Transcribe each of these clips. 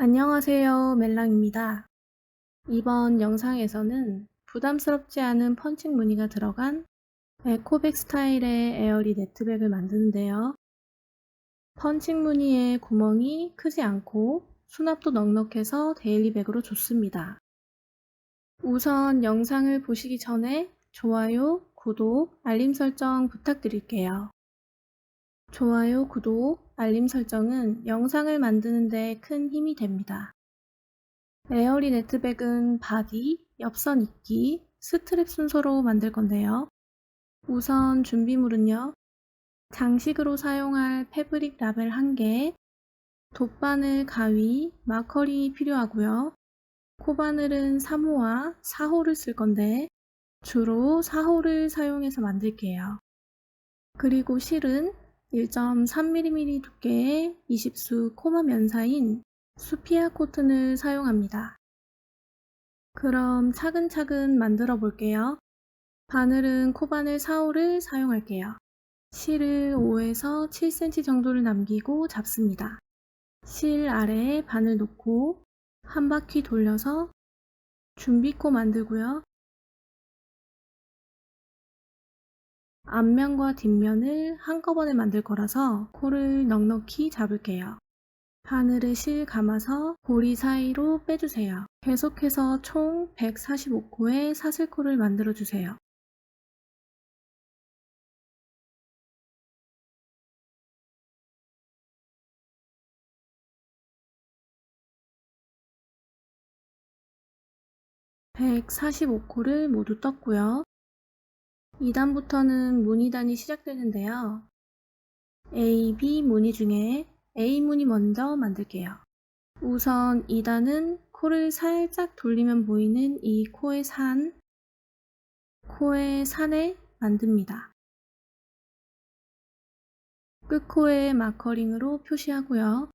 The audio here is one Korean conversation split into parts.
안녕하세요. 멜랑입니다. 이번 영상에서는 부담스럽지 않은 펀칭 무늬가 들어간 에코백 스타일의 에어리 네트백을 만드는데요. 펀칭 무늬의 구멍이 크지 않고 수납도 넉넉해서 데일리백으로 좋습니다. 우선 영상을 보시기 전에 좋아요, 구독, 알림 설정 부탁드릴게요. 좋아요, 구독, 알림 설정은 영상을 만드는 데 큰 힘이 됩니다. 에어리 네트백은 바디, 옆선 입기, 스트랩 순서로 만들 건데요. 우선 준비물은요. 장식으로 사용할 패브릭 라벨 1개, 돗바늘 가위, 마커링이 필요하고요. 코바늘은 3호와 4호를 쓸 건데 주로 4호를 사용해서 만들게요. 그리고 실은 1.3mm 두께의 20수 코마 면사인 수피아 코튼을 사용합니다. 그럼 차근차근 만들어 볼게요. 바늘은 코바늘 4호를 사용할게요. 실을 5에서 7cm 정도를 남기고 잡습니다. 실 아래에 바늘 놓고 한 바퀴 돌려서 준비코 만들고요. 앞면과 뒷면을 한꺼번에 만들 거라서 코를 넉넉히 잡을게요. 바늘을 실 감아서 고리 사이로 빼주세요. 계속해서 총 145코의 사슬코를 만들어 주세요. (145코를) 모두 떴고요. 2단부터는 무늬단이 시작되는데요. A, B 무늬 중에 A 무늬 먼저 만들게요. 우선 2단은 코를 살짝 돌리면 보이는 이 코의 코의 산에 만듭니다. 끝코에 마커링으로 표시하고요.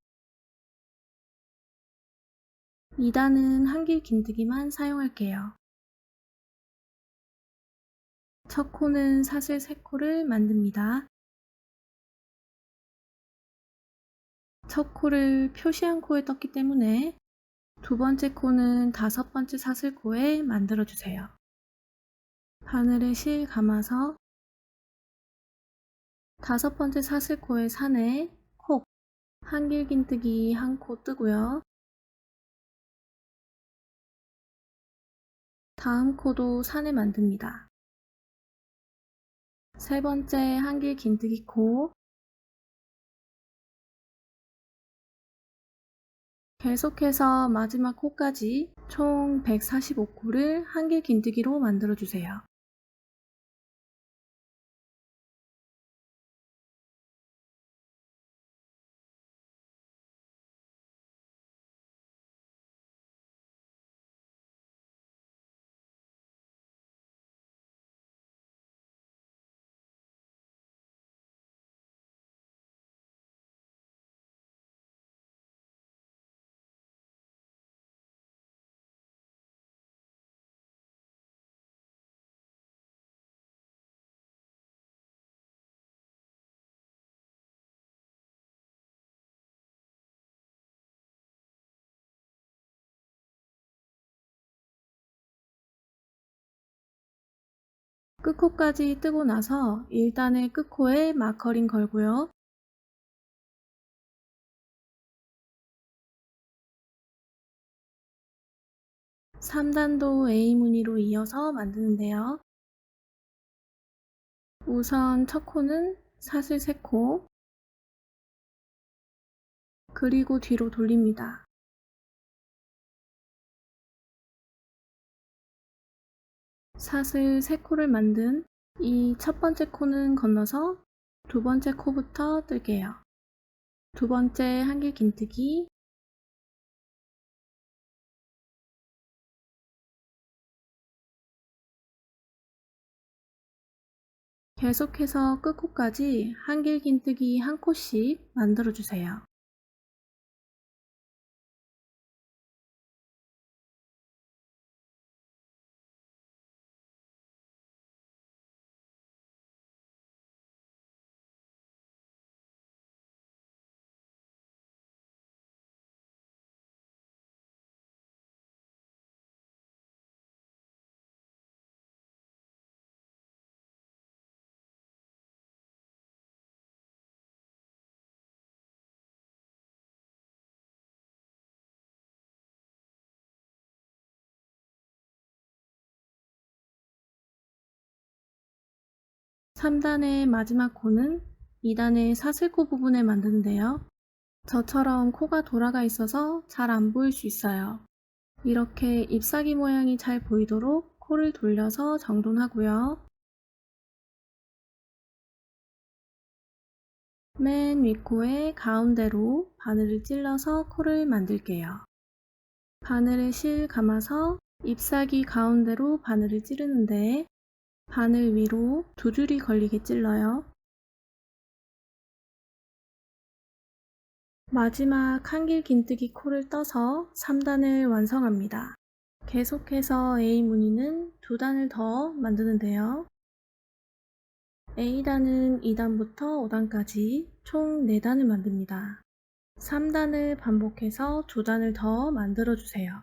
2단은 한길 긴뜨기만 사용할게요. 첫 코는 사슬 3코를 만듭니다. 첫 코를 표시한 코에 떴기 때문에 두 번째 코는 5번째 사슬코에 만들어주세요. 바늘에 실 감아서 5번째 사슬코의 산에 콕 한길 긴뜨기 1코 뜨고요. 다음 코도 산에 만듭니다. 세 번째 한길 긴뜨기 코, 계속해서 마지막 코까지 총 145코를 한길 긴뜨기로 만들어주세요. 끝코까지 뜨고 나서 1단의 끝코에 마커링 걸고요. 3단도 A 무늬로 이어서 만드는데요. 우선 첫 코는 사슬 3코, 그리고 뒤로 돌립니다. 사슬 3코를 만든 이 첫 번째 코는 건너서 두 번째 코부터 뜰게요. 두 번째 한길 긴뜨기, 계속해서 끝코까지 한길 긴뜨기 1코씩 만들어주세요. 3단의 마지막 코는 2단의 사슬코 부분을 만드는데요. 저처럼 코가 돌아가 있어서 잘 안 보일 수 있어요. 이렇게 잎사귀 모양이 잘 보이도록 코를 돌려서 정돈하고요. 맨 윗코의 가운데로 바늘을 찔러서 코를 만들게요. 바늘을 실 감아서 잎사귀 가운데로 바늘을 찌르는데 바늘 위로 두 줄이 걸리게 찔러요. 마지막 한길 긴뜨기 코를 떠서 3단을 완성합니다. 계속해서 A 무늬는 2단을 더 만드는데요. A단은 2단부터 5단까지 총 4단을 만듭니다. 3단을 반복해서 2단을 더 만들어주세요.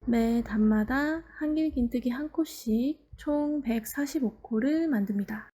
매 단마다 한길 긴뜨기 한 코씩 총 145코를 만듭니다.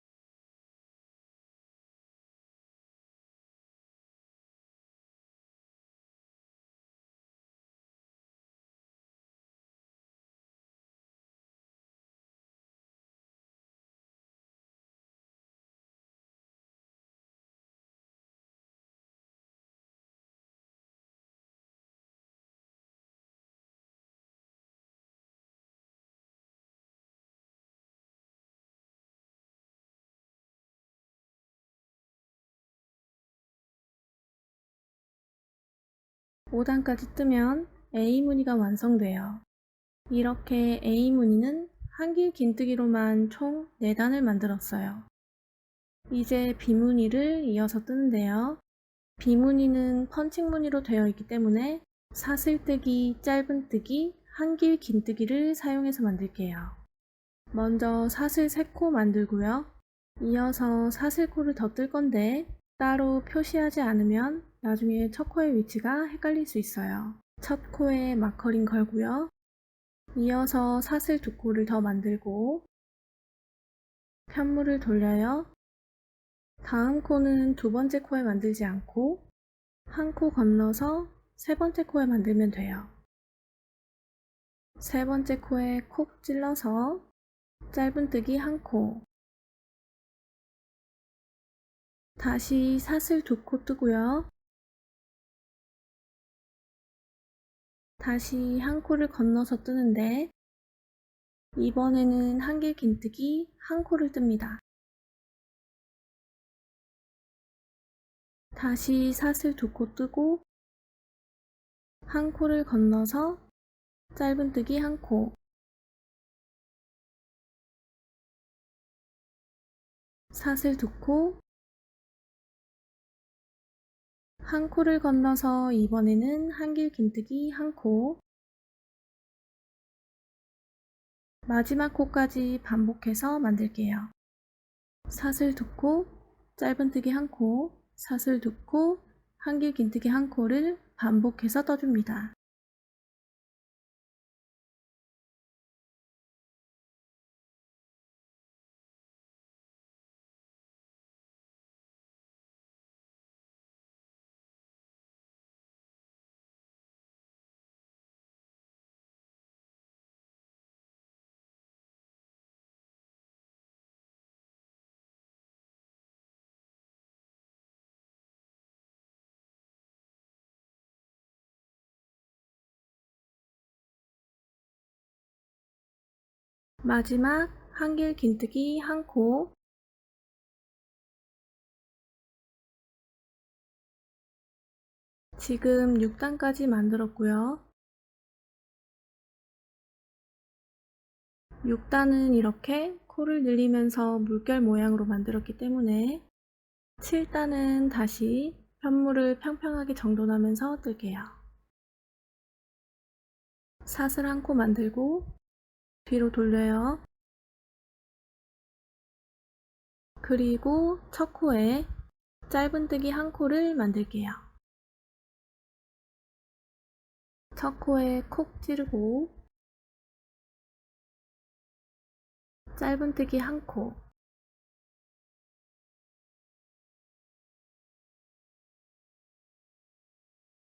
(5단까지) 뜨면 A 무늬가 완성돼요. 이렇게 A 무늬는 한길 긴뜨기로만 총 4단을 만들었어요. 이제 B 무늬를 이어서 뜨는데요. B 무늬는 펀칭 무늬로 되어 있기 때문에 사슬뜨기, 짧은뜨기, 한길 긴뜨기를 사용해서 만들게요. 먼저 사슬 3코 만들고요. 이어서 사슬코를 더 뜰 건데 따로 표시하지 않으면 나중에 첫 코의 위치가 헷갈릴 수 있어요. 첫 코에 마커링 걸고요. 이어서 사슬 2코를 더 만들고 편물을 돌려요. 다음 코는 두 번째 코에 만들지 않고 한 코 건너서 세 번째 코에 만들면 돼요. 세 번째 코에 콕 찔러서 짧은뜨기 한 코, 다시 사슬 2코 뜨고요. 다시 한 코를 건너서 뜨는데 이번에는 한길 긴뜨기 한 코를 뜹니다. 다시 사슬 2코 뜨고 한 코를 건너서 짧은뜨기 한 코, 사슬 2코, 한 코를 건너서 이번에는 한길 긴뜨기 한 코, 마지막 코까지 반복해서 만들게요. 사슬 2코, 짧은뜨기 한 코, 사슬 2코, 한길 긴뜨기 한 코를 반복해서 떠줍니다. 마지막 한길 긴뜨기 한 코, 지금 6단까지 만들었고요. 6단은 이렇게 코를 늘리면서 물결 모양으로 만들었기 때문에 7단은 다시 편물을 평평하게 정돈하면서 뜰게요. 사슬 한 코 만들고 뒤로 돌려요. 그리고 첫 코에 짧은뜨기 한 코를 만들게요. 첫 코에 콕 찌르고 짧은뜨기 한 코,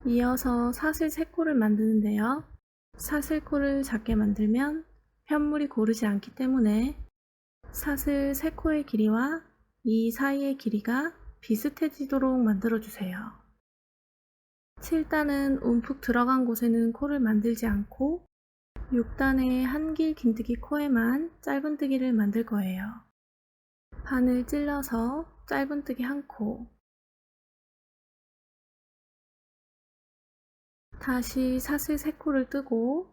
이어서 사슬 3코를 만드는데요. 사슬코를 작게 만들면 편물이 고르지 않기 때문에 사슬 3코의 길이와 이 사이의 길이가 비슷해지도록 만들어주세요. 7단은 움푹 들어간 곳에는 코를 만들지 않고 6단의 한길 긴뜨기 코에만 짧은뜨기를 만들 거예요. 반을 찔러서 짧은뜨기 1코, 다시 사슬 3코를 뜨고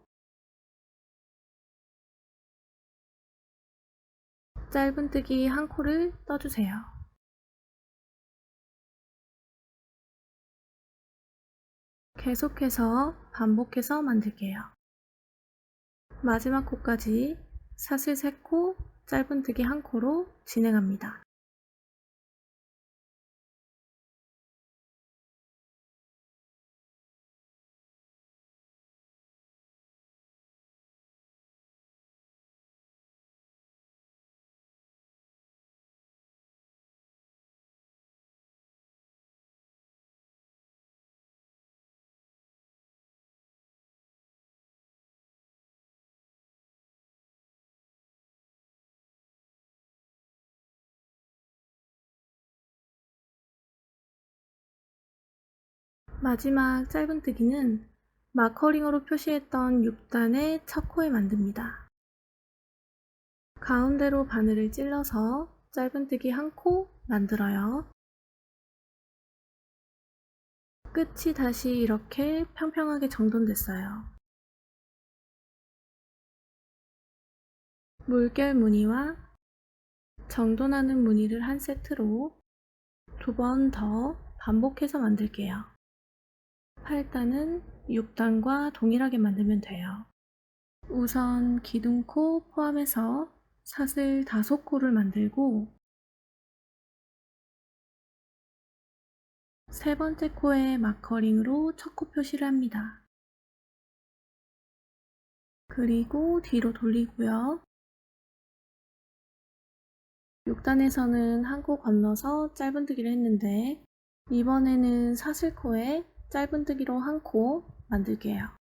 짧은뜨기 1코를 떠주세요. 계속해서 반복해서 만들게요. 마지막 코까지 사슬 3코, 짧은뜨기 1코로 진행합니다. 마지막 짧은뜨기는 마커링으로 표시했던 6단의 첫 코에 만듭니다. 가운데로 바늘을 찔러서 짧은뜨기 1코 만들어요. 끝이 다시 이렇게 평평하게 정돈됐어요. 물결 무늬와 정돈하는 무늬를 한 세트로 2번 더 반복해서 만들게요. 8단은 6단과 동일하게 만들면 돼요. 우선 기둥코 포함해서 사슬 5코를 만들고 세 번째 코에 마커링으로 첫 코 표시를 합니다. 그리고 뒤로 돌리고요. 6단에서는 한 코 건너서 짧은뜨기를 했는데 이번에는 사슬코에 짧은뜨기로 1코 만들게요.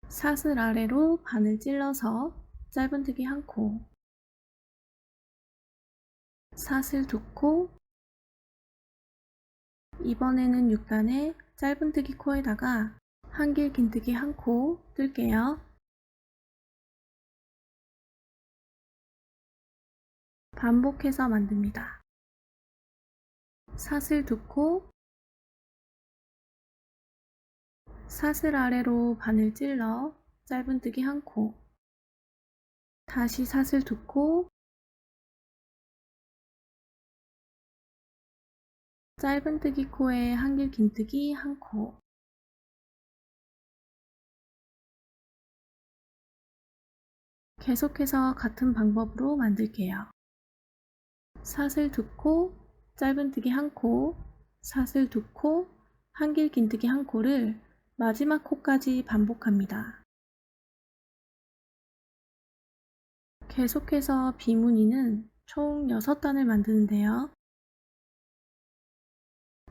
사슬 아래로 바늘 찔러서 짧은뜨기 1코, 사슬 2코, 이번에는 6단에 짧은뜨기 코에다가 한길 긴뜨기 1코 뜰게요. 반복해서 만듭니다. 사슬 2코, 사슬 아래로 바늘 찔러 짧은뜨기 1코, 다시 사슬 2코, 짧은뜨기 코에 한길 긴뜨기 1코, 계속해서 같은 방법으로 만들게요. 사슬 2코, 짧은뜨기 1코, 사슬 2코, 한길 긴뜨기 1코를 마지막 코까지 반복합니다. 계속해서 비무늬는 총 6단을 만드는데요.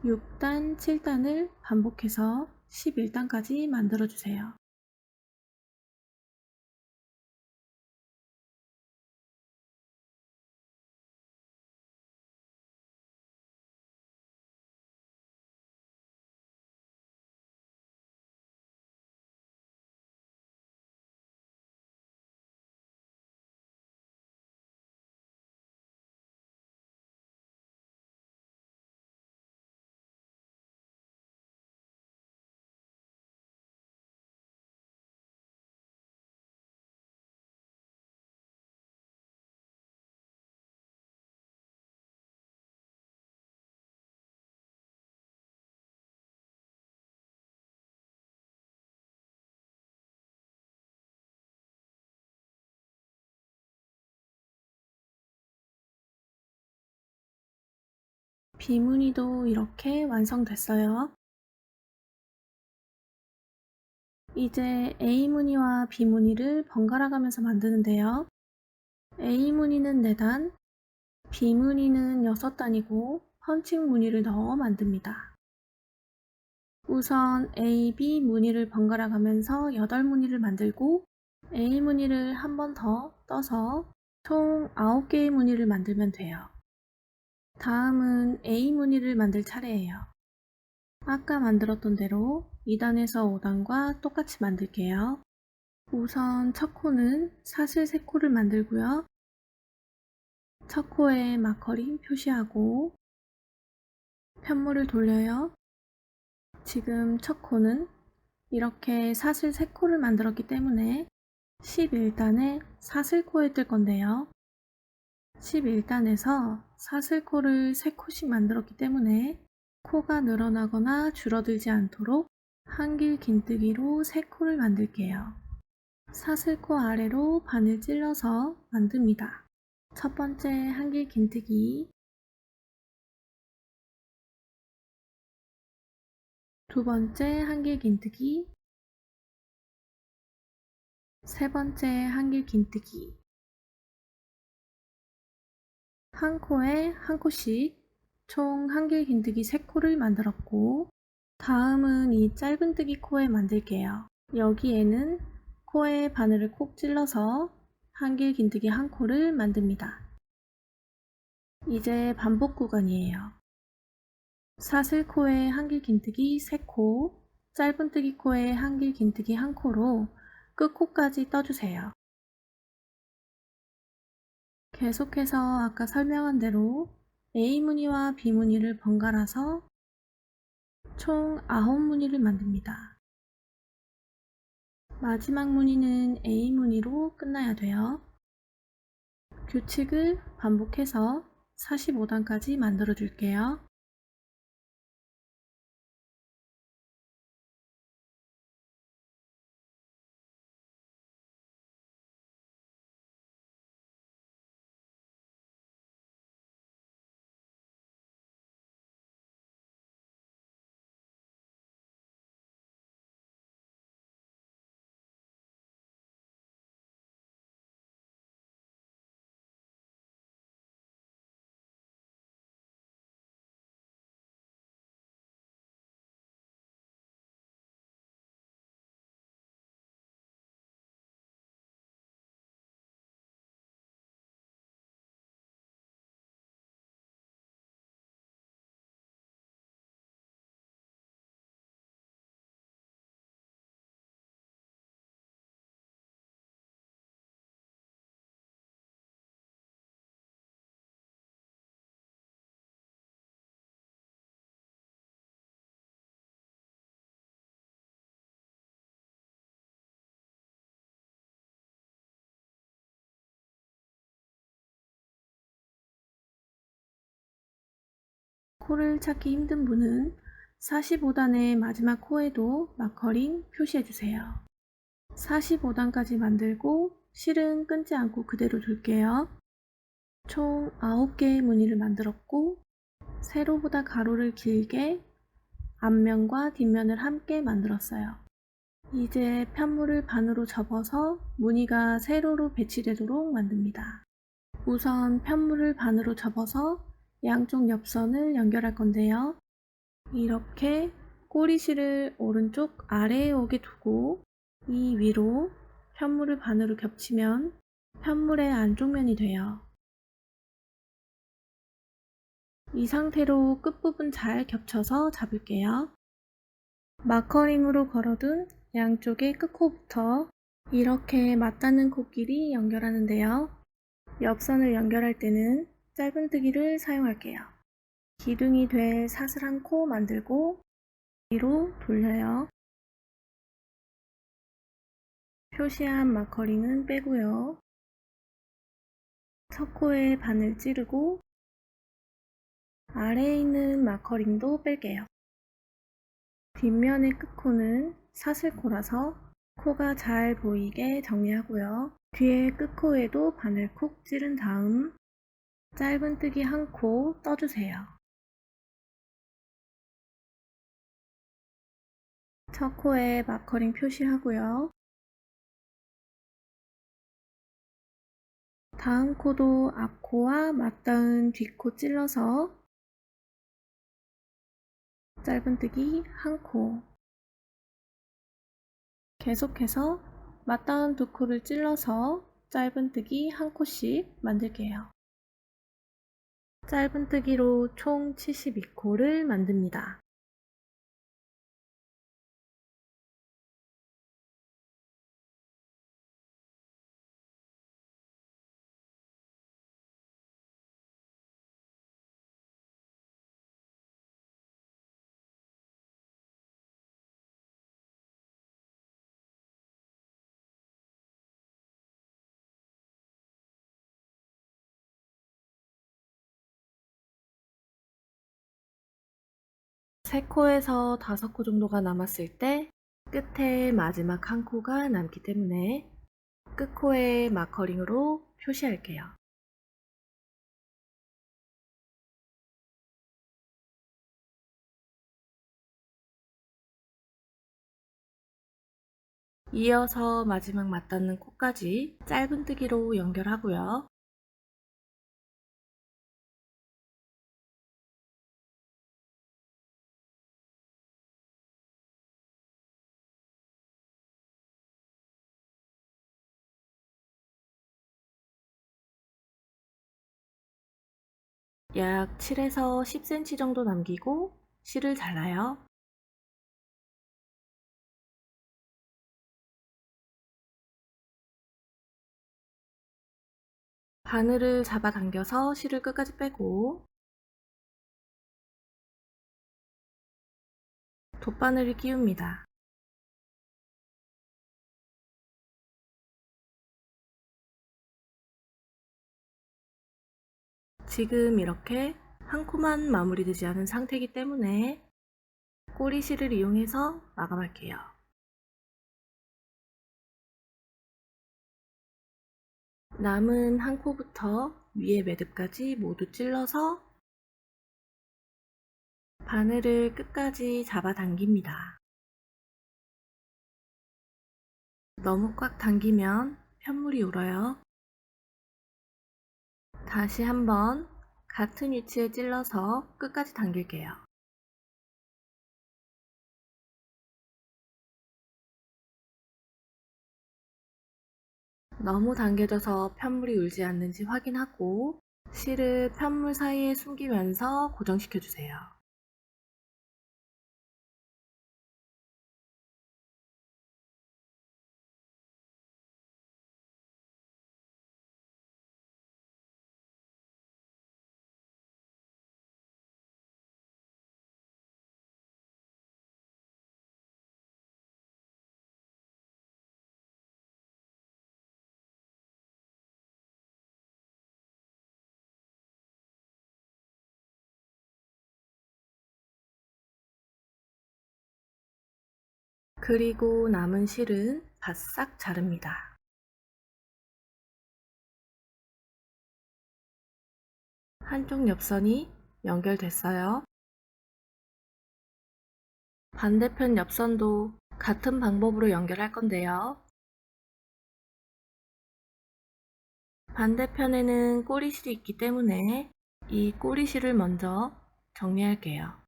6단, 7단을 반복해서 11단까지 만들어주세요. 비무늬도 이렇게 완성됐어요. 이제 A무늬와 B무늬를 번갈아 가면서 만드는데요. A무늬는 4단, B무늬는 6단이고 펀칭 무늬를 넣어 만듭니다. 우선 A, B 무늬를 번갈아 가면서 8무늬를 만들고 A 무늬를 한 번 더 떠서 총 9개의 무늬를 만들면 돼요. 다음은 A 무늬를 만들 차례예요. 아까 만들었던 대로 2단에서 5단과 똑같이 만들게요. 우선 첫 코는 사슬 3코를 만들고요. 첫 코에 마커링 표시하고 편물을 돌려요. 지금 첫 코는 이렇게 사슬 3코를 만들었기 때문에 11단에 사슬코에 뜰 건데요. 11단에서 사슬코를 3코씩 만들었기 때문에 코가 늘어나거나 줄어들지 않도록 한길 긴뜨기로 3코를 만들게요. 사슬코 아래로 반을 찔러서 만듭니다. 첫 번째 한길 긴뜨기, 두 번째 한길 긴뜨기, 세 번째 한길 긴뜨기. 한 코에 한 코씩 총 한길 긴뜨기 3코를 만들었고, 다음은 이 짧은뜨기 코에 만들게요. 여기에는 코에 바늘을 콕 찔러서 한길 긴뜨기 1코를 만듭니다. 이제 반복 구간이에요. 사슬코에 한길 긴뜨기 3코, 짧은뜨기 코에 한길 긴뜨기 1코로 끝코까지 떠주세요. 계속해서 아까 설명한 대로 A무늬와 B무늬를 번갈아서 총 9무늬를 만듭니다. 마지막 무늬는 A무늬로 끝나야 돼요. 규칙을 반복해서 45단까지 만들어 줄게요. 코를 찾기 힘든 분은 45단의 마지막 코에도 마커링 표시해주세요. 45단까지 만들고 실은 끊지 않고 그대로 둘게요. 총 9개의 무늬를 만들었고 세로보다 가로를 길게 앞면과 뒷면을 함께 만들었어요. 이제 편물을 반으로 접어서 무늬가 세로로 배치되도록 만듭니다. 우선 편물을 반으로 접어서 양쪽 옆선을 연결할 건데요. 이렇게 꼬리실을 오른쪽 아래에 오게 두고 이 위로 편물을 반으로 겹치면 편물의 안쪽 면이 돼요. 이 상태로 끝부분 잘 겹쳐서 잡을게요. 마커링으로 걸어둔 양쪽의 끝코부터 이렇게 맞닿는 코끼리 연결하는데요. 옆선을 연결할 때는 짧은뜨기를 사용할게요. 기둥이 될 사슬 1코 만들고 위로 돌려요. 표시한 마커링은 빼고요. 첫 코에 바늘 찌르고 아래에 있는 마커링도 뺄게요. 뒷면의 끝코는 사슬코라서 코가 잘 보이게 정리하고요. 뒤에 끝코에도 바늘 콕 찌른 다음 짧은뜨기 1코 떠주세요. 첫 코에 마커링 표시하고요. 다음 코도 앞코와 맞닿은 뒷코 찔러서 짧은뜨기 1코, 계속해서 맞닿은 두 코를 찔러서 짧은뜨기 한 코씩 만들게요. 짧은뜨기로 총 72코를 만듭니다. 세 코에서 5코 정도가 남았을 때 끝에 마지막 한 코가 남기 때문에 끝코에 마커링으로 표시할게요. 이어서 마지막 맞닿는 코까지 짧은뜨기로 연결하고요. 약 7에서 10cm 정도 남기고 실을 잘라요. 바늘을 잡아당겨서 실을 끝까지 빼고 돗바늘을 끼웁니다. 지금 이렇게 한 코만 마무리되지 않은 상태이기 때문에 꼬리실을 이용해서 마감할게요. 남은 한 코부터 위에 매듭까지 모두 찔러서 바늘을 끝까지 잡아당깁니다. 너무 꽉 당기면 편물이 울어요. 다시 한번 같은 위치에 찔러서 끝까지 당길게요. 너무 당겨져서 편물이 울지 않는지 확인하고 실을 편물 사이에 숨기면서 고정시켜 주세요. 그리고 남은 실은 바싹 자릅니다. 한쪽 옆선이 연결됐어요. 반대편 옆선도 같은 방법으로 연결할 건데요. 반대편에는 꼬리실이 있기 때문에 이 꼬리실을 먼저 정리할게요.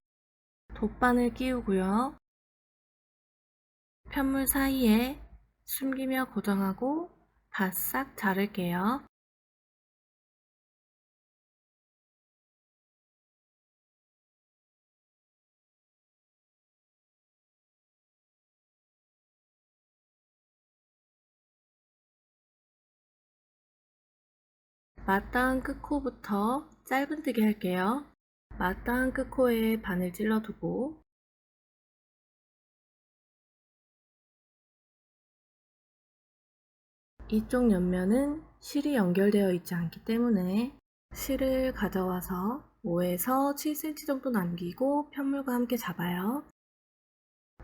돗바늘 끼우고요. 편물 사이에 숨기며 고정하고 바싹 자를게요. 맞닿은 끝코부터 짧은뜨기 할게요. 맞닿은 끝코에 바늘 찔러두고 이쪽 옆면은 실이 연결되어 있지 않기 때문에 실을 가져와서 5에서 7cm 정도 남기고 편물과 함께 잡아요.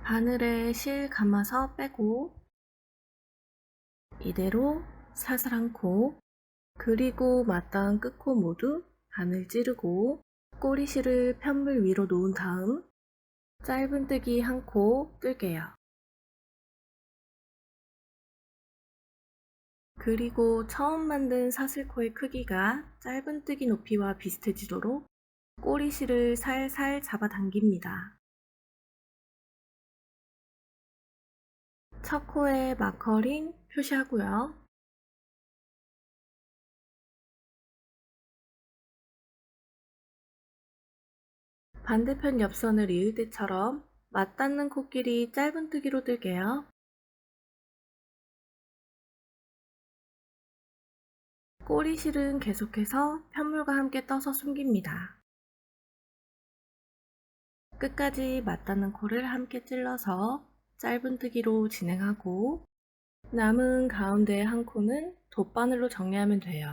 바늘에 실 감아서 빼고 이대로 사슬 한 코, 그리고 맞닿은 끝코 모두 바늘 찌르고 꼬리실을 편물 위로 놓은 다음 짧은뜨기 한 코 끌게요. 그리고 처음 만든 사슬코의 크기가 짧은뜨기 높이와 비슷해지도록 꼬리실을 살살 잡아당깁니다. 첫 코에 마커링 표시하고요. 반대편 옆선을 이을 때처럼 맞닿는 코끼리 짧은뜨기로 뜰게요. 꼬리실은 계속해서 편물과 함께 떠서 숨깁니다. 끝까지 맞닿는 코를 함께 찔러서 짧은뜨기로 진행하고 남은 가운데 한 코는 돗바늘로 정리하면 돼요.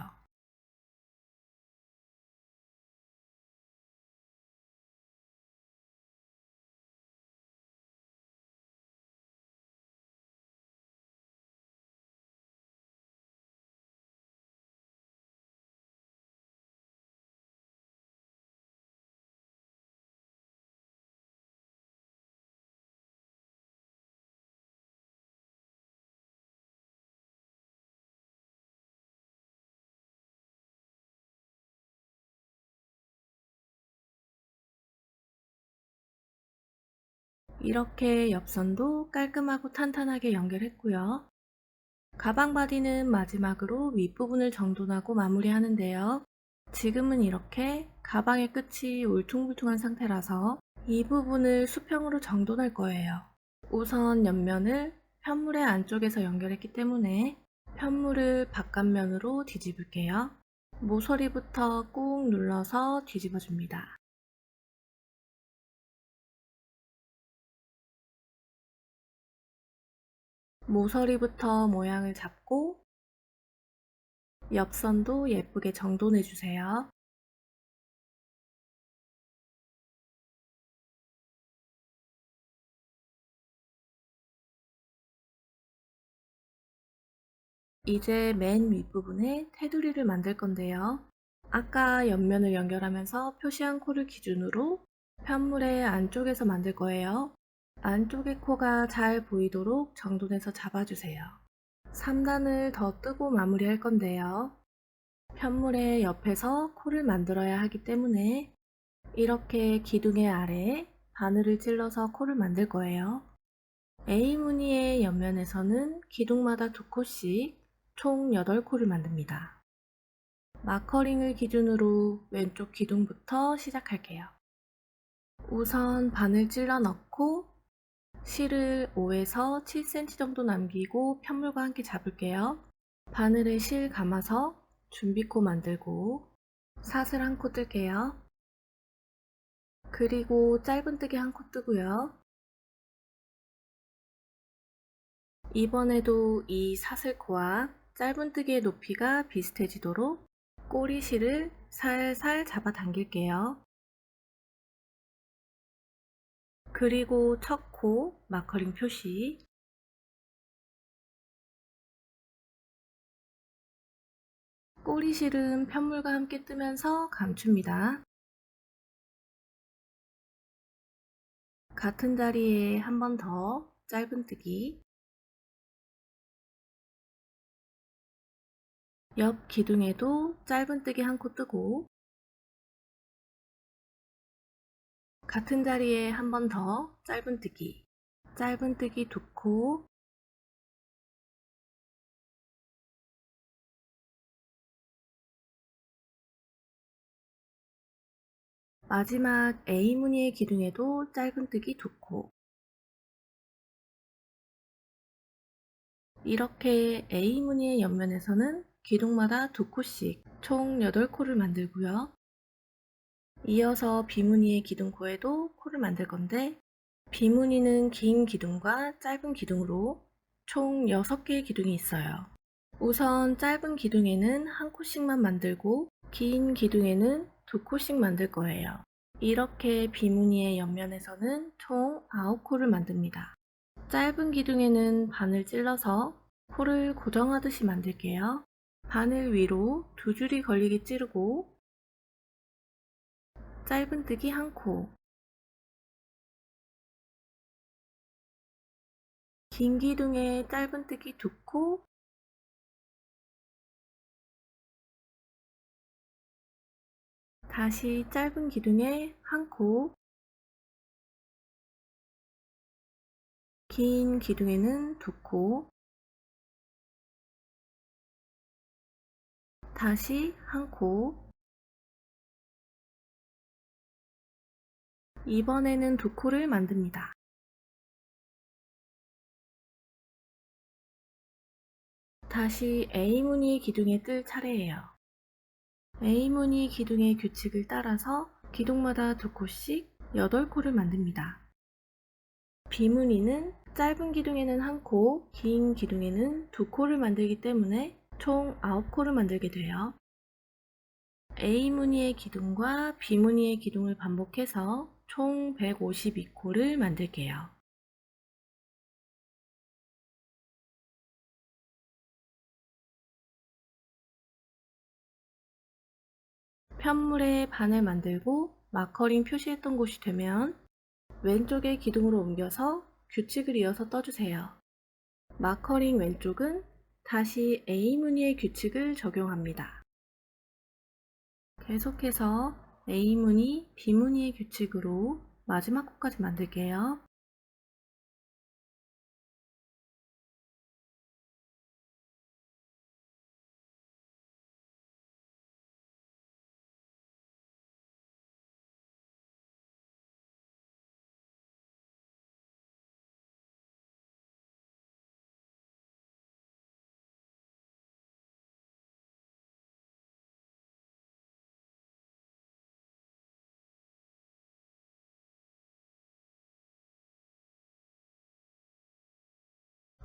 이렇게 옆선도 깔끔하고 탄탄하게 연결했고요. 가방 바디는 마지막으로 윗부분을 정돈하고 마무리하는데요. 지금은 이렇게 가방의 끝이 울퉁불퉁한 상태라서 이 부분을 수평으로 정돈할 거예요. 우선 옆면을 편물의 안쪽에서 연결했기 때문에 편물을 바깥면으로 뒤집을게요. 모서리부터 꾹 눌러서 뒤집어줍니다. 모서리부터 모양을 잡고 옆선도 예쁘게 정돈해주세요. 이제 맨 윗부분에 테두리를 만들 건데요. 아까 옆면을 연결하면서 표시한 코를 기준으로 편물의 안쪽에서 만들 거예요. 안쪽의 코가 잘 보이도록 정돈해서 잡아주세요. 3단을 더 뜨고 마무리할 건데요. 편물의 옆에서 코를 만들어야 하기 때문에 이렇게 기둥의 아래에 바늘을 찔러서 코를 만들 거예요. A무늬의 옆면에서는 기둥마다 2코씩 총 8코를 만듭니다. 마커링을 기준으로 왼쪽 기둥부터 시작할게요. 우선 바늘 찔러 넣고 실을 5에서 7cm 정도 남기고 편물과 함께 잡을게요. 바늘에 실 감아서 준비코 만들고 사슬 한 코 뜰게요. 그리고 짧은뜨기 한 코 뜨고요. 이번에도 이 사슬코와 짧은뜨기의 높이가 비슷해지도록 꼬리실을 살살 잡아 당길게요. 그리고 첫 코 마커링 표시, 꼬리실은 편물과 함께 뜨면서 감춥니다. 같은 자리에 한 번 더 짧은뜨기, 옆 기둥에도 짧은뜨기 한 코 뜨고 같은 자리에 한 번 더 짧은뜨기, 짧은뜨기 2코, 마지막 A무늬의 기둥에도 짧은뜨기 2코. 이렇게 A무늬의 옆면에서는 기둥마다 2코씩 총 8코를 만들고요. 이어서 B무늬의 기둥코에도 코를 만들 건데 B무늬는 긴 기둥과 짧은 기둥으로 총 6개의 기둥이 있어요. 우선 짧은 기둥에는 한 코씩만 만들고 긴 기둥에는 2코씩 만들 거예요. 이렇게 B무늬의 옆면에서는 총 9코를 만듭니다. 짧은 기둥에는 바늘 찔러서 코를 고정하듯이 만들게요. 바늘 위로 2줄이 걸리게 찌르고 짧은뜨기 한 코, 긴 기둥에 짧은뜨기 2코, 다시 짧은 기둥에 한 코, 긴 기둥에는 2코, 다시 한 코, 이번에는 두 코를 만듭니다. 다시 A무늬 기둥에 뜰 차례예요. A무늬 기둥의 규칙을 따라서 기둥마다 두 코씩 8코를 만듭니다. B무늬는 짧은 기둥에는 한 코, 긴 기둥에는 두 코를 만들기 때문에 총 9코를 만들게 돼요. A무늬의 기둥과 B무늬의 기둥을 반복해서 총 152코를 만들게요. 편물의 반을 만들고 마커링 표시했던 곳이 되면 왼쪽의 기둥으로 옮겨서 규칙을 이어서 떠주세요. 마커링 왼쪽은 다시 A무늬의 규칙을 적용합니다. 계속해서 A무늬, B무늬의 규칙으로 마지막 코까지 만들게요.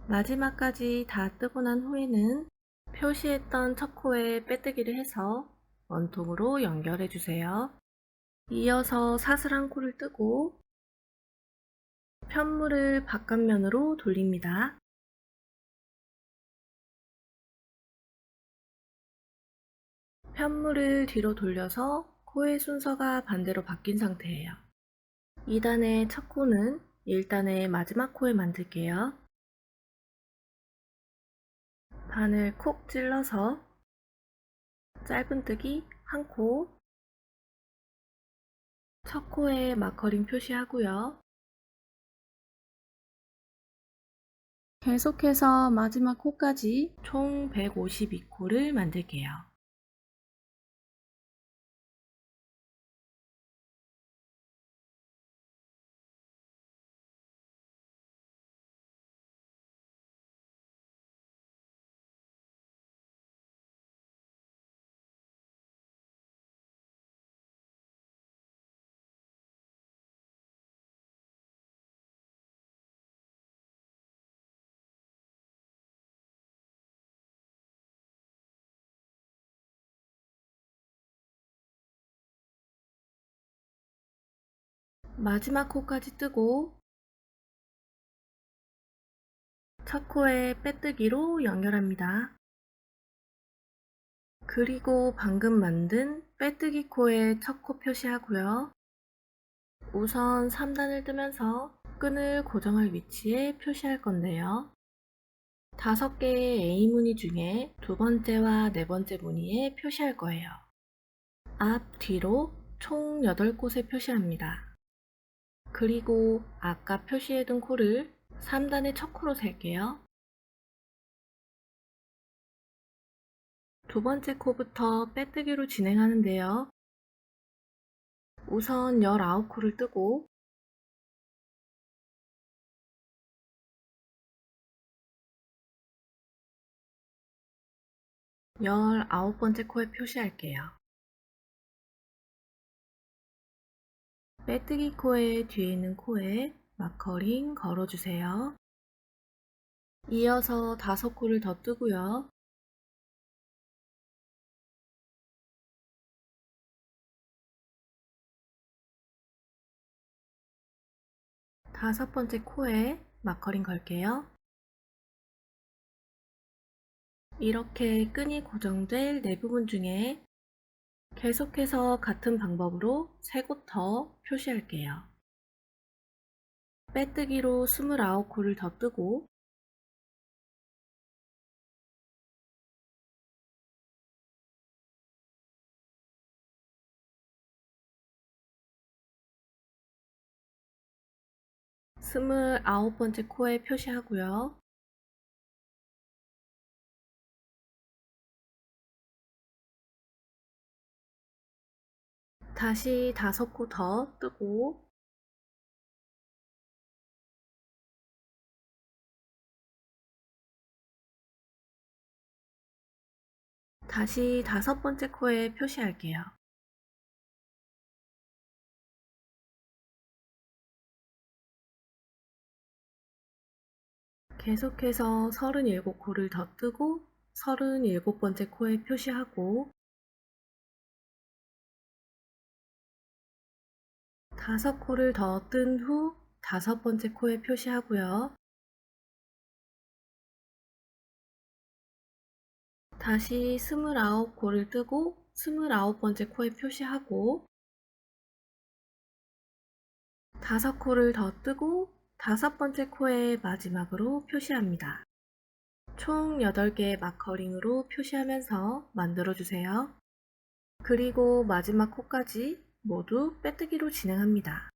마지막까지 다 뜨고 난 후에는 표시했던 첫 코에 빼뜨기를 해서 원통으로 연결해 주세요. 이어서 사슬 한 코를 뜨고 편물을 바깥면으로 돌립니다. 편물을 뒤로 돌려서 코의 순서가 반대로 바뀐 상태예요. 2단의 첫 코는 1단의 마지막 코에 만들게요. 반을 콕 찔러서 짧은뜨기 한 코, 첫 코에 마커링 표시하고요. 계속해서 마지막 코까지 총 152코를 만들게요. 마지막 코까지 뜨고 첫 코에 빼뜨기로 연결합니다. 그리고 방금 만든 빼뜨기 코에 첫 코 표시하고요. 우선 3단을 뜨면서 끈을 고정할 위치에 표시할 건데요. 5개의 A무늬 중에 두 번째와 네 번째 무늬에 표시할 거예요. 앞, 뒤로 총 8곳에 표시합니다. 그리고 아까 표시해둔 코를 3단의 첫 코로 셀게요. 두 번째 코부터 빼뜨기로 진행하는데요. 우선 19코를 뜨고 19번째 코에 표시할게요. 빼뜨기 코의 뒤에 있는 코에 마커링 걸어주세요. 이어서 5코를 더 뜨고요. 다섯 번째 코에 마커링 걸게요. 이렇게 끈이 고정될 네 부분 중에 계속해서 같은 방법으로 3곳 더 표시할게요. 빼뜨기로 29코를 더 뜨고 스물아홉 번째 코에 표시하고요. 다시 5코 더 뜨고 다시 5번째 코에 표시할게요. 계속해서 37코를 더 뜨고 37번째 코에 표시하고 5코를 더 뜬 후 5번째 코에 표시하고요. 다시 29코를 뜨고 29번째 코에 표시하고 5코를 더 뜨고 5번째 코에 마지막으로 표시합니다. 총 8개의 마커링으로 표시하면서 만들어주세요. 그리고 마지막 코까지 모두 빼뜨기로 진행합니다.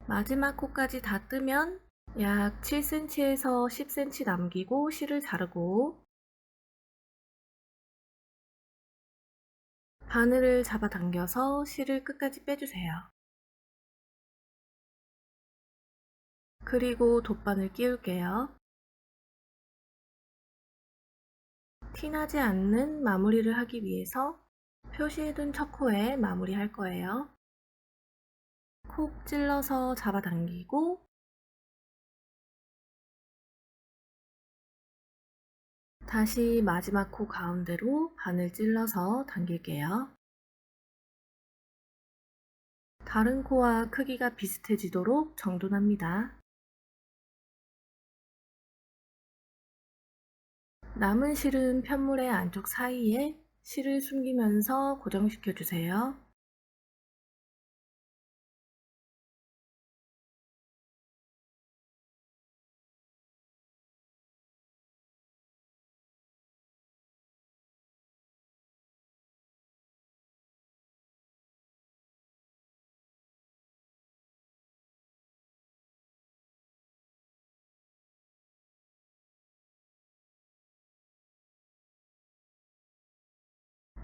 마지막 코까지 다 뜨면 약 7cm에서 10cm 남기고 실을 자르고 바늘을 잡아당겨서 실을 끝까지 빼주세요. 그리고 돗바늘 끼울게요. 티나지 않는 마무리를 하기 위해서 표시해둔 첫 코에 마무리할 거예요. 콕 찔러서 잡아당기고 다시 마지막 코 가운데로 바늘 찔러서 당길게요. 다른 코와 크기가 비슷해지도록 정돈합니다. 남은 실은 편물의 안쪽 사이에 실을 숨기면서 고정시켜 주세요.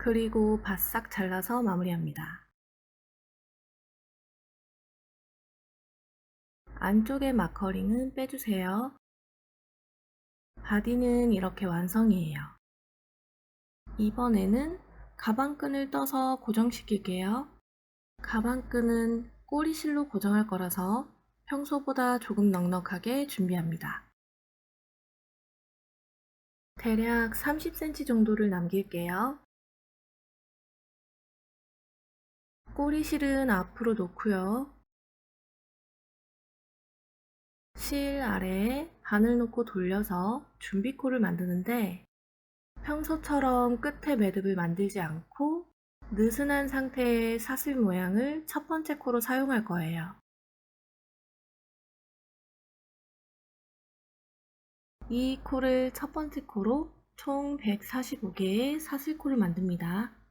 그리고 바싹 잘라서 마무리합니다. 안쪽의 마커링은 빼주세요. 바디는 이렇게 완성이에요. 이번에는 가방끈을 떠서 고정시킬게요. 가방끈은 꼬리실로 고정할 거라서 평소보다 조금 넉넉하게 준비합니다. 대략 30cm 정도를 남길게요. 꼬리실은 앞으로 놓고요. 실 아래에 바늘 놓고 돌려서 준비코를 만드는데 평소처럼 끝에 매듭을 만들지 않고 느슨한 상태의 사슬 모양을 첫 번째 코로 사용할 거예요. 이 코를 첫 번째 코로 총 145개의 사슬코를 만듭니다.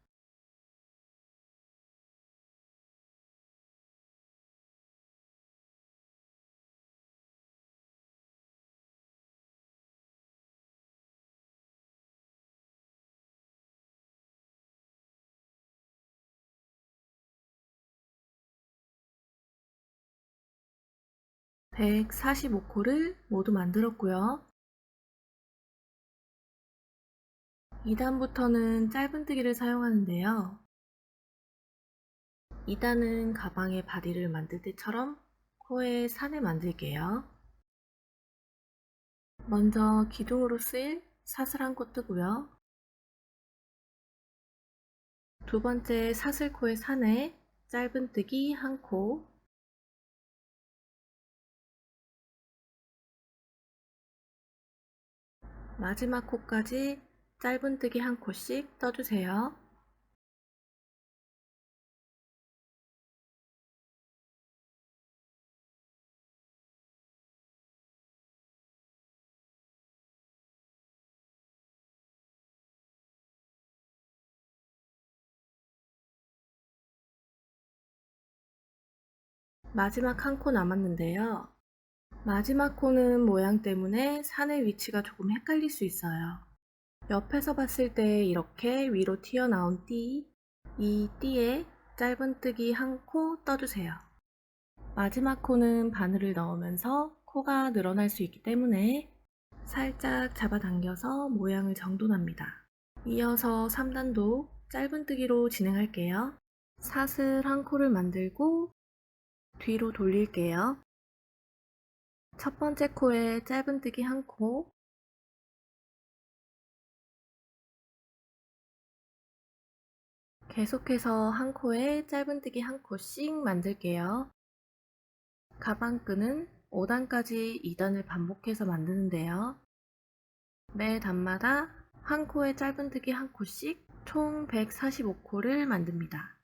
(145코를) 모두 만들었고요. 2단부터는 짧은뜨기를 사용하는데요. 2단은 가방의 바디를 만들 때처럼 코에 산을 만들게요. 먼저 기둥으로 쓰일 사슬 한 코 뜨고요. 두 번째 사슬코의 산에 짧은뜨기 한 코, 마지막 코까지 짧은뜨기 한 코씩 떠주세요. 마지막 한 코 남았는데요. 마지막 코는 모양 때문에 산의 위치가 조금 헷갈릴 수 있어요. 옆에서 봤을 때 이렇게 위로 튀어나온 띠, 이 띠에 짧은뜨기 한 코 떠주세요. 마지막 코는 바늘을 넣으면서 코가 늘어날 수 있기 때문에 살짝 잡아당겨서 모양을 정돈합니다. 이어서 3단도 짧은뜨기로 진행할게요. 사슬 한 코를 만들고 뒤로 돌릴게요. 첫 번째 코에 짧은뜨기 한 코, 계속해서 한 코에 짧은뜨기 한 코씩 만들게요. 가방끈은 5단까지 2단을 반복해서 만드는데요. 매 단마다 한 코에 짧은뜨기 한 코씩 총 145코를 만듭니다.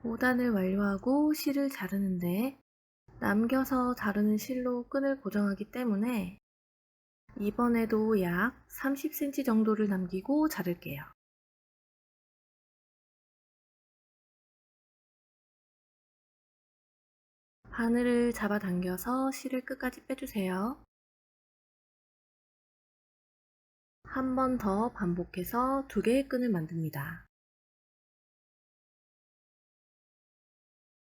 (5단을) 완료하고 실을 자르는데 남겨서 자르는 실로 끈을 고정하기 때문에 이번에도 약 30cm 정도를 남기고 자를게요. 바늘을 잡아당겨서 실을 끝까지 빼주세요. 한 번 더 반복해서 2개의 끈을 만듭니다.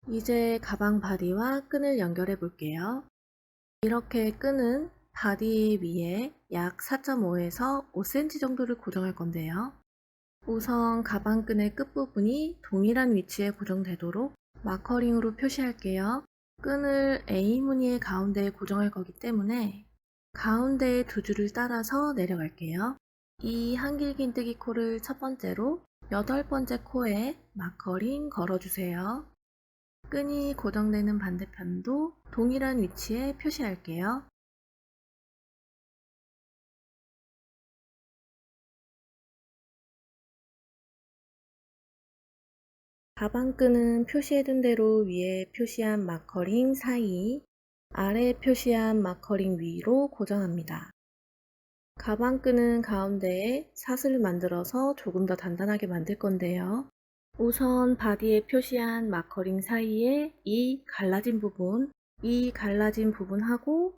이제 가방 바디와 끈을 연결해 볼게요. 이렇게 끈은 바디 위에 약 4.5에서 5cm 정도를 고정할 건데요. 우선 가방끈의 끝부분이 동일한 위치에 고정되도록 마커링으로 표시할게요. 끈을 A무늬의 가운데에 고정할 거기 때문에 가운데의 두 줄을 따라서 내려갈게요. 이 한길긴뜨기 코를 첫 번째로 8번째 코에 마커링 걸어주세요. 끈이 고정되는 반대편도 동일한 위치에 표시할게요. 가방끈은 표시해둔 대로 위에 표시한 마커링 사이, 아래에 표시한 마커링 위로 고정합니다. 가방끈은 가운데에 사슬을 만들어서 조금 더 단단하게 만들 건데요. 우선 바디에 표시한 마커링 사이에 이 갈라진 부분하고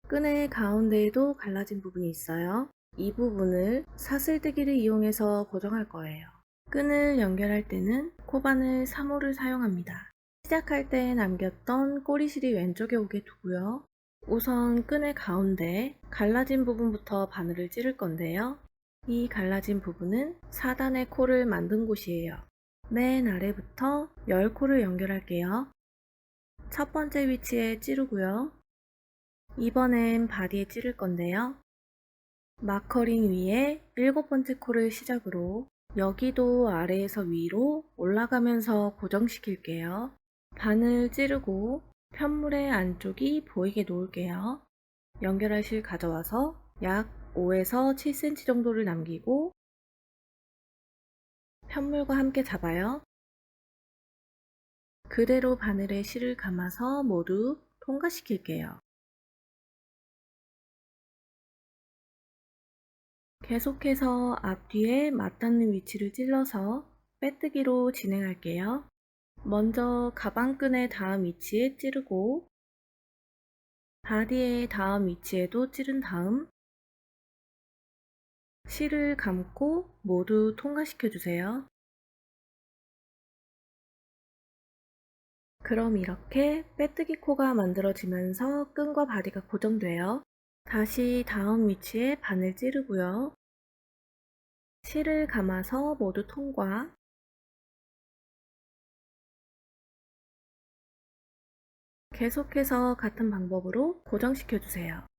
끈의 가운데에도 갈라진 부분이 있어요. 이 부분을 사슬뜨기를 이용해서 고정할 거예요. 끈을 연결할 때는 코바늘 3호를 사용합니다. 시작할 때 남겼던 꼬리실이 왼쪽에 오게 두고요. 우선 끈의 가운데 갈라진 부분부터 바늘을 찌를 건데요. 이 갈라진 부분은 4단의 코를 만든 곳이에요. 맨 아래부터 10코를 연결할게요. 첫 번째 위치에 찌르고요. 이번엔 바디에 찌를 건데요. 마커링 위에 7번째 코를 시작으로 여기도 아래에서 위로 올라가면서 고정시킬게요. 바늘 찌르고 편물의 안쪽이 보이게 놓을게요. 연결할 실 가져와서 약 5에서 7cm 정도를 남기고 편물과 함께 잡아요. 그대로 바늘에 실을 감아서 모두 통과시킬게요. 계속해서 앞뒤에 맞닿는 위치를 찔러서 빼뜨기로 진행할게요. 먼저 가방끈의 다음 위치에 찌르고 바디의 다음 위치에도 찌른 다음 실을 감고 모두 통과시켜주세요. 그럼 이렇게 빼뜨기 코가 만들어지면서 끈과 바디가 고정돼요. 다시 다음 위치에 바늘 찌르고요. 실을 감아서 모두 통과. 계속해서 같은 방법으로 고정시켜주세요.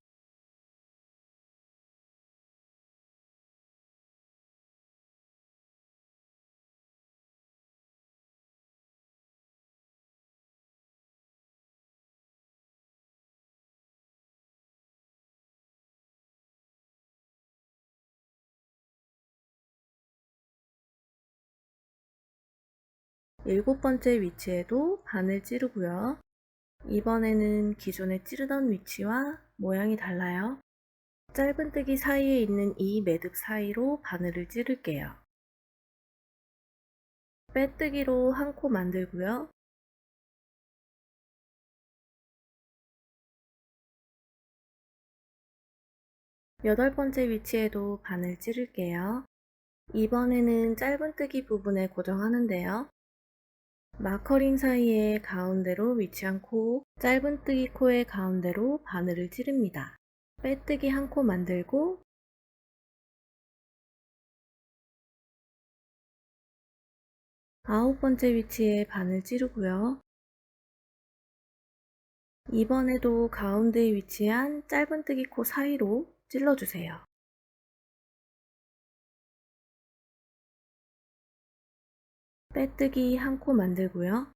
일곱 번째 위치에도 바늘 찌르고요. 이번에는 기존에 찌르던 위치와 모양이 달라요. 짧은뜨기 사이에 있는 이 매듭 사이로 바늘을 찌를게요. 빼뜨기로 한 코 만들고요. 여덟 번째 위치에도 바늘 찌를게요. 이번에는 짧은뜨기 부분에 고정하는데요. 마커링 사이에 가운데로 위치한 코, 짧은뜨기 코의 가운데로 바늘을 찌릅니다. 빼뜨기 한 코 만들고 아홉 번째 위치에 바늘 찌르고요. 이번에도 가운데에 위치한 짧은뜨기 코 사이로 찔러주세요. 빼뜨기 한 코 만들고요.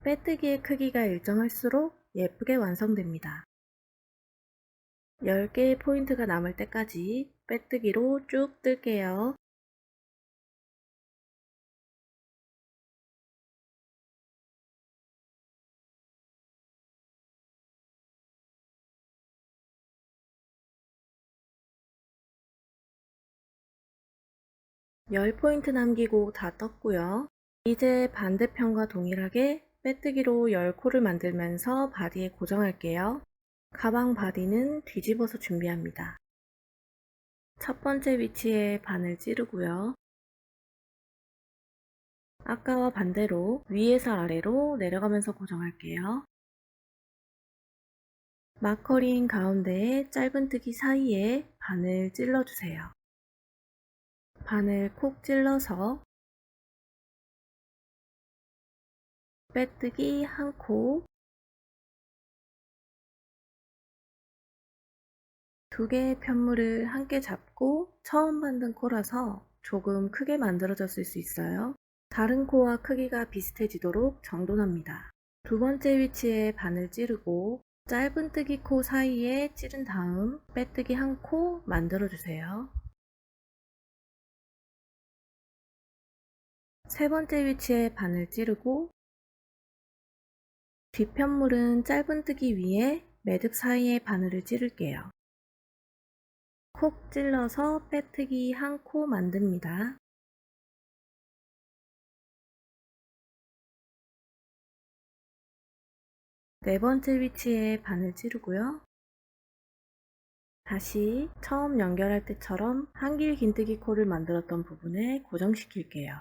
빼뜨기의 크기가 일정할수록 예쁘게 완성됩니다. 10개의 포인트가 남을 때까지 빼뜨기로 쭉 뜰게요. 열 포인트 남기고 다 떴고요. 이제 반대편과 동일하게 빼뜨기로 10코를 만들면서 바디에 고정할게요. 가방 바디는 뒤집어서 준비합니다. 첫 번째 위치에 바늘 찌르고요. 아까와 반대로 위에서 아래로 내려가면서 고정할게요. 마커링 가운데에 짧은뜨기 사이에 바늘 찔러주세요. 바늘 콕 찔러서 빼뜨기 한 코, 두 개의 편물을 함께 잡고 처음 만든 코라서 조금 크게 만들어졌을 수 있어요. 다른 코와 크기가 비슷해지도록 정돈합니다. 두 번째 위치에 바늘 찌르고 짧은뜨기 코 사이에 찌른 다음 빼뜨기 한 코 만들어주세요. 세 번째 위치에 바늘 찌르고 뒷편물은 짧은뜨기 위에 매듭 사이에 바늘을 찌를게요. 콕 찔러서 빼뜨기 한 코 만듭니다. 네 번째 위치에 바늘 찌르고요. 다시 처음 연결할 때처럼 한길 긴뜨기 코를 만들었던 부분에 고정시킬게요.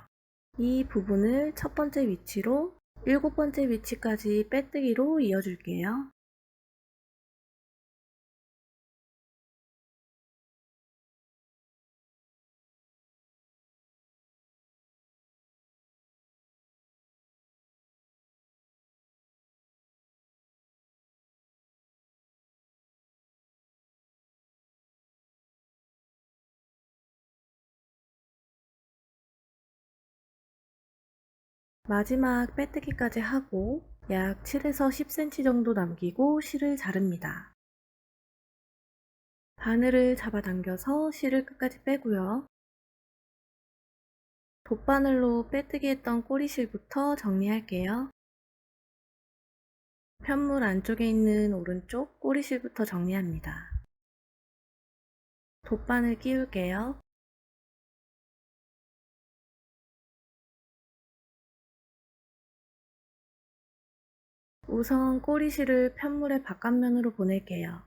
이 부분을 첫 번째 위치로 일곱 번째 위치까지 빼뜨기로 이어줄게요. 마지막 빼뜨기까지 하고 약 7에서 10cm 정도 남기고 실을 자릅니다. 바늘을 잡아당겨서 실을 끝까지 빼고요. 돗바늘로 빼뜨기 했던 꼬리실부터 정리할게요. 편물 안쪽에 있는 오른쪽 꼬리실부터 정리합니다. 돗바늘 끼울게요. 우선 꼬리실을 편물의 바깥면으로 보낼게요.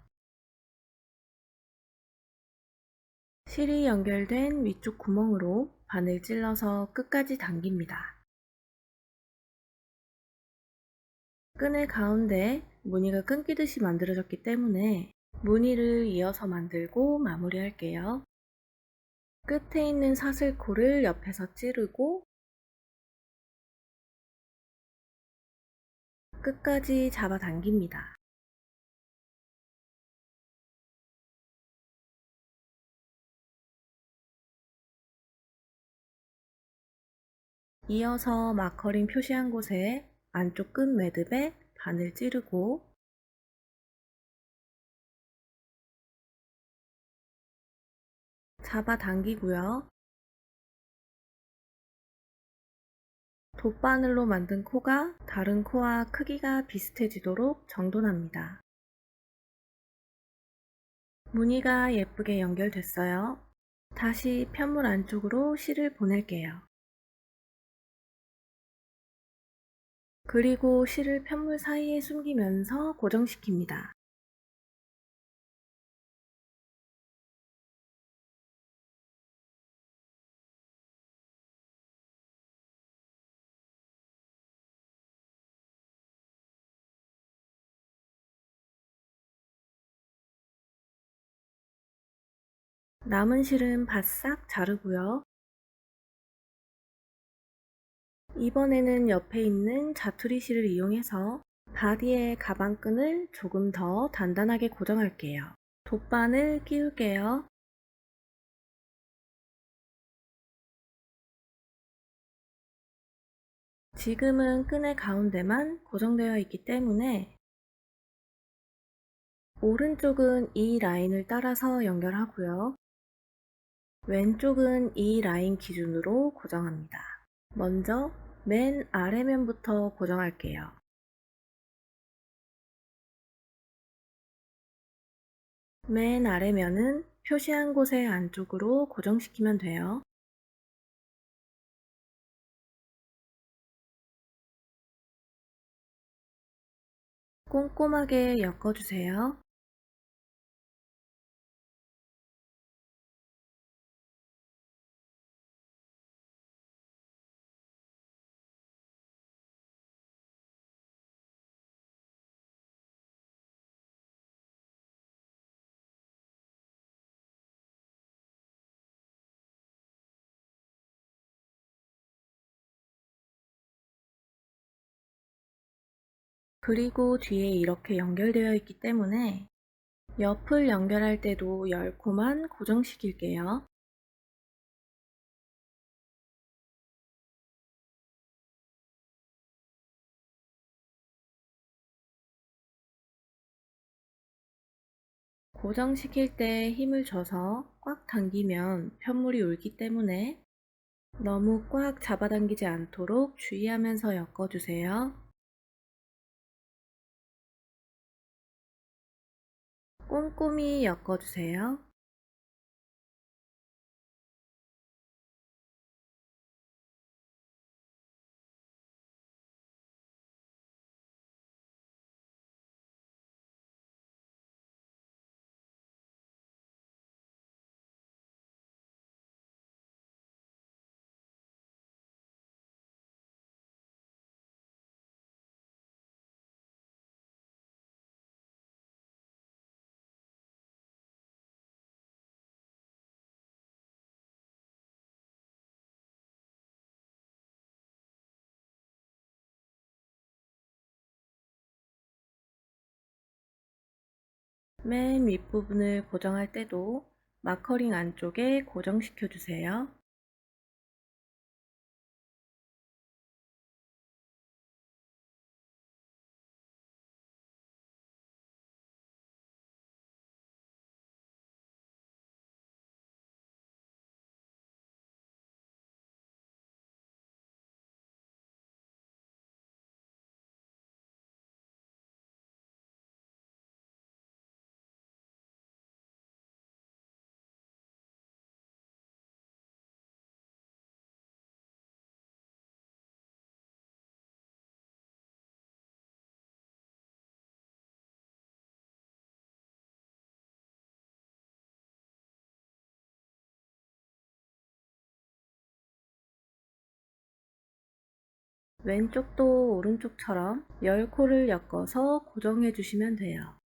실이 연결된 위쪽 구멍으로 바늘 찔러서 끝까지 당깁니다. 끈의 가운데 무늬가 끊기듯이 만들어졌기 때문에 무늬를 이어서 만들고 마무리할게요. 끝에 있는 사슬코를 옆에서 찌르고 끝까지 잡아당깁니다. 이어서 마커링 표시한 곳에 안쪽 끝 매듭에 바늘 찌르고 잡아당기고요. 돗바늘로 만든 코가 다른 코와 크기가 비슷해지도록 정돈합니다. 무늬가 예쁘게 연결됐어요. 다시 편물 안쪽으로 실을 보낼게요. 그리고 실을 편물 사이에 숨기면서 고정시킵니다. 남은 실은 바싹 자르고요. 이번에는 옆에 있는 자투리 실을 이용해서 바디의 가방끈을 조금 더 단단하게 고정할게요. 돗바늘 끼울게요. 지금은 끈의 가운데만 고정되어 있기 때문에 오른쪽은 이 라인을 따라서 연결하고요. 왼쪽은 이 라인 기준으로 고정합니다. 먼저 맨 아래면부터 고정할게요. 맨 아래면은 표시한 곳의 안쪽으로 고정시키면 돼요. 꼼꼼하게 엮어주세요. 그리고 뒤에 이렇게 연결되어 있기 때문에 옆을 연결할 때도 10코만 고정시킬게요. 고정시킬 때 힘을 줘서 꽉 당기면 편물이 울기 때문에 너무 꽉 잡아당기지 않도록 주의하면서 엮어주세요. 꼼꼼히 엮어주세요. 맨 윗부분을 고정할 때도 마커링 안쪽에 고정시켜 주세요. 왼쪽도 오른쪽처럼 10코를 엮어서 고정해 주시면 돼요.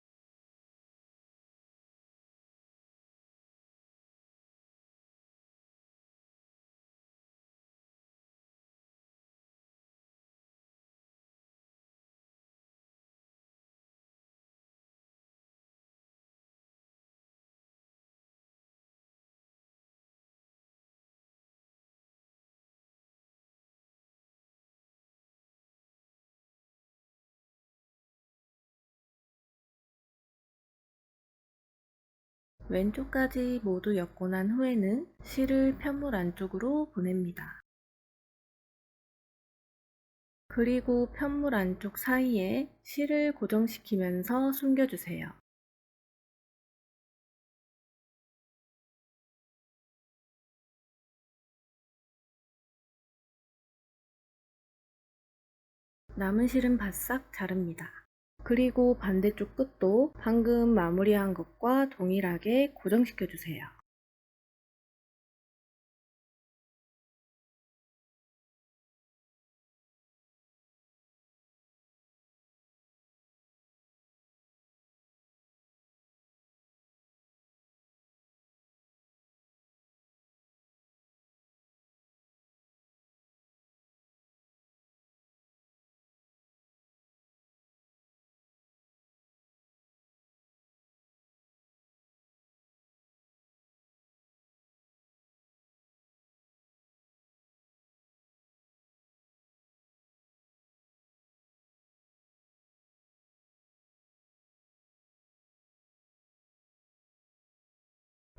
왼쪽까지 모두 엮고 난 후에는 실을 편물 안쪽으로 보냅니다. 그리고 편물 안쪽 사이에 실을 고정시키면서 숨겨주세요. 남은 실은 바싹 자릅니다. 그리고 반대쪽 끝도 방금 마무리한 것과 동일하게 고정시켜주세요.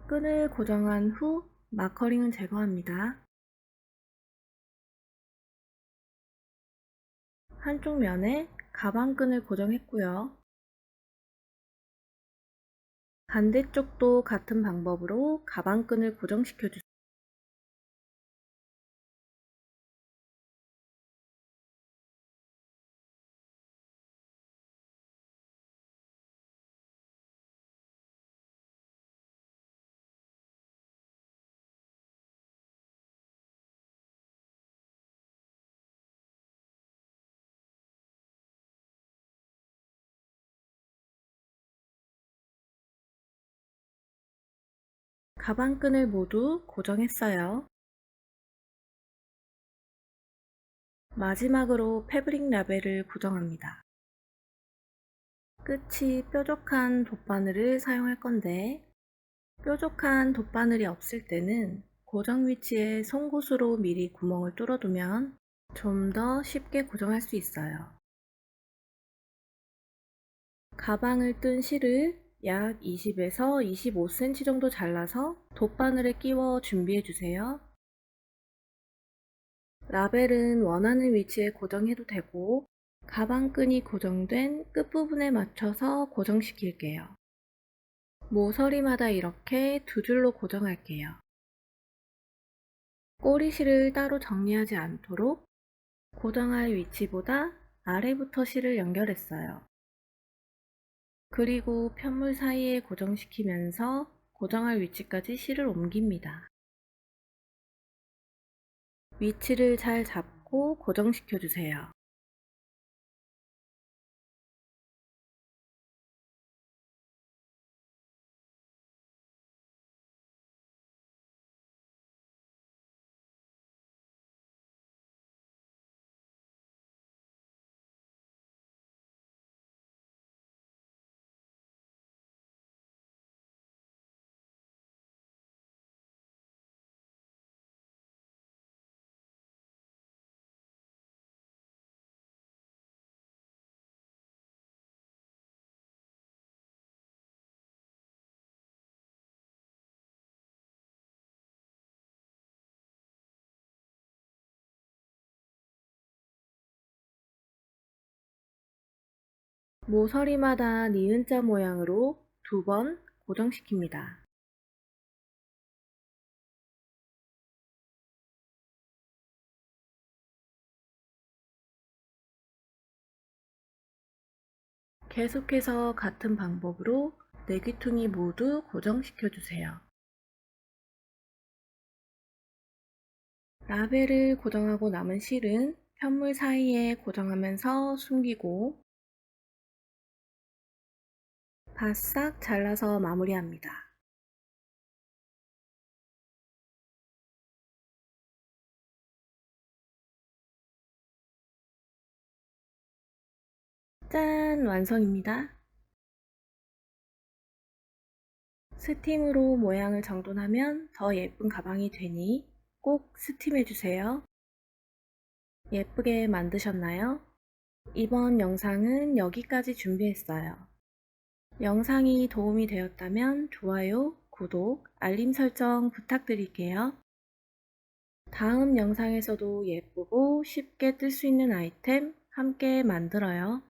끈을 고정한 후 마커링은 제거합니다. 한쪽 면에 가방끈을 고정했고요. 반대쪽도 같은 방법으로 가방끈을 고정시켜주세요. 가방끈을 모두 고정했어요. 마지막으로 패브릭 라벨을 고정합니다. 끝이 뾰족한 돗바늘을 사용할 건데 뾰족한 돗바늘이 없을 때는 고정 위치에 송곳으로 미리 구멍을 뚫어두면 좀 더 쉽게 고정할 수 있어요. 가방을 뜬 실을 약 20에서 25cm 정도 잘라서 돗바늘에 끼워 준비해 주세요. 라벨은 원하는 위치에 고정해도 되고 가방끈이 고정된 끝부분에 맞춰서 고정시킬게요. 모서리마다 이렇게 두 줄로 고정할게요. 꼬리실을 따로 정리하지 않도록 고정할 위치보다 아래부터 실을 연결했어요. 그리고 편물 사이에 고정시키면서 고정할 위치까지 실을 옮깁니다. 위치를 잘 잡고 고정시켜 주세요. 모서리마다 니은자 모양으로 두 번 고정시킵니다. 계속해서 같은 방법으로 네 귀퉁이 모두 고정시켜 주세요. 라벨을 고정하고 남은 실은 편물 사이에 고정하면서 숨기고 바싹 잘라서 마무리합니다. 짠! 완성입니다. 스팀으로 모양을 정돈하면 더 예쁜 가방이 되니 꼭 스팀해주세요. 예쁘게 만드셨나요? 이번 영상은 여기까지 준비했어요. 영상이 도움이 되었다면 좋아요, 구독, 알림 설정 부탁드릴게요. 다음 영상에서도 예쁘고 쉽게 뜰 수 있는 아이템 함께 만들어요.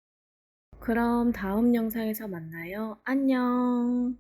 그럼 다음 영상에서 만나요. 안녕.